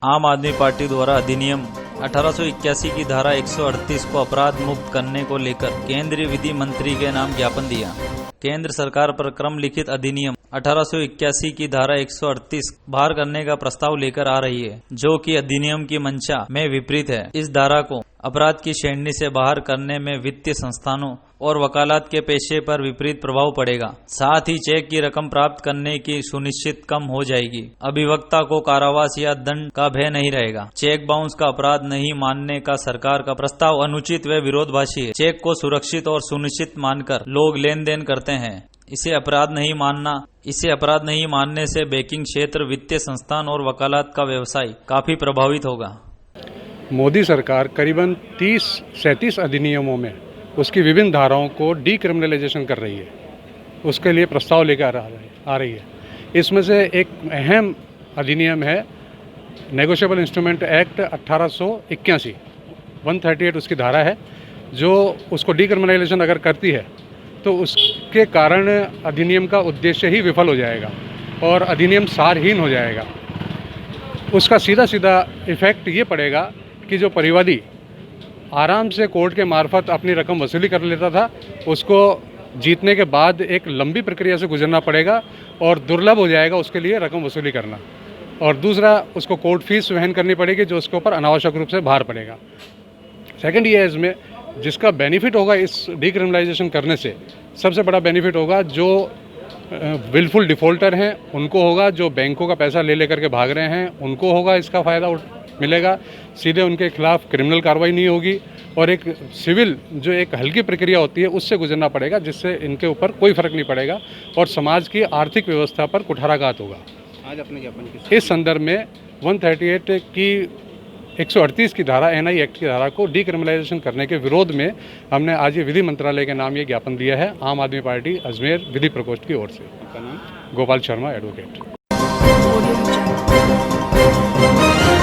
आम आदमी पार्टी द्वारा अधिनियम 1881 की धारा 138 को अपराध मुक्त करने को लेकर केंद्रीय विधि मंत्री के नाम ज्ञापन दिया। केंद्र सरकार पर क्रम लिखित अधिनियम 1881 की धारा 138 बाहर करने का प्रस्ताव लेकर आ रही है, जो कि अधिनियम की मंशा में विपरीत है। इस धारा को अपराध की श्रेणी से बाहर करने में वित्तीय संस्थानों और वकालत के पेशे पर विपरीत प्रभाव पड़ेगा। साथ ही चेक की रकम प्राप्त करने की सुनिश्चित कम हो जाएगी। अभिवक्ता को कारावास या दंड का भय नहीं रहेगा। चेक बाउंस का अपराध नहीं मानने का सरकार का प्रस्ताव अनुचित व विरोधाभासी है। चेक को सुरक्षित और सुनिश्चित मानकर लोग लेन देन करते हैं। इसे अपराध नहीं मानने से बैंकिंग क्षेत्र, वित्तीय संस्थान और वकालत का व्यवसाय काफी प्रभावित होगा। मोदी सरकार करीबन 37 अधिनियमों में उसकी विभिन्न धाराओं को डीक्रिमिनलाइजेशन कर रही है, उसके लिए प्रस्ताव लेकर आ रही है। इसमें से एक अहम अधिनियम है नेगोशिएबल इंस्ट्रूमेंट एक्ट 1881, 138 उसकी धारा है, जो उसको डीक्रिमिनलाइजेशन अगर करती है तो उसके कारण अधिनियम का उद्देश्य ही विफल हो जाएगा और अधिनियम सारहीन हो जाएगा। उसका सीधा इफेक्ट ये पड़ेगा कि जो परिवादी आराम से कोर्ट के मार्फत अपनी रकम वसूली कर लेता था, उसको जीतने के बाद एक लंबी प्रक्रिया से गुजरना पड़ेगा और दुर्लभ हो जाएगा उसके लिए रकम वसूली करना। और दूसरा, उसको कोर्ट फीस वहन करनी पड़ेगी, जो उसके ऊपर अनावश्यक रूप से भार पड़ेगा। सेकंड ये है, इसमें जिसका बेनिफिट होगा इस डीक्रिमिनलाइजेशन करने से, सबसे बड़ा बेनिफिट होगा जो विलफुल डिफ़ॉल्टर हैं उनको होगा, जो बैंकों का पैसा ले लेकर के भाग रहे हैं उनको होगा, इसका फ़ायदा मिलेगा। सीधे उनके खिलाफ क्रिमिनल कार्रवाई नहीं होगी और एक सिविल जो एक हल्की प्रक्रिया होती है उससे गुजरना पड़ेगा, जिससे इनके ऊपर कोई फ़र्क नहीं पड़ेगा और समाज की आर्थिक व्यवस्था पर कुठाराघात होगा। आज अपने ज्ञापन इस संदर्भ में 138 की 138 की धारा, एनआई एक्ट की धारा को डीक्रिमिनलाइजेशन करने के विरोध में हमने आज ये विधि मंत्रालय के नाम ये ज्ञापन दिया है, आम आदमी पार्टी अजमेर विधि प्रकोष्ठ की ओर से। आपका नाम? गोपाल शर्मा, एडवोकेट।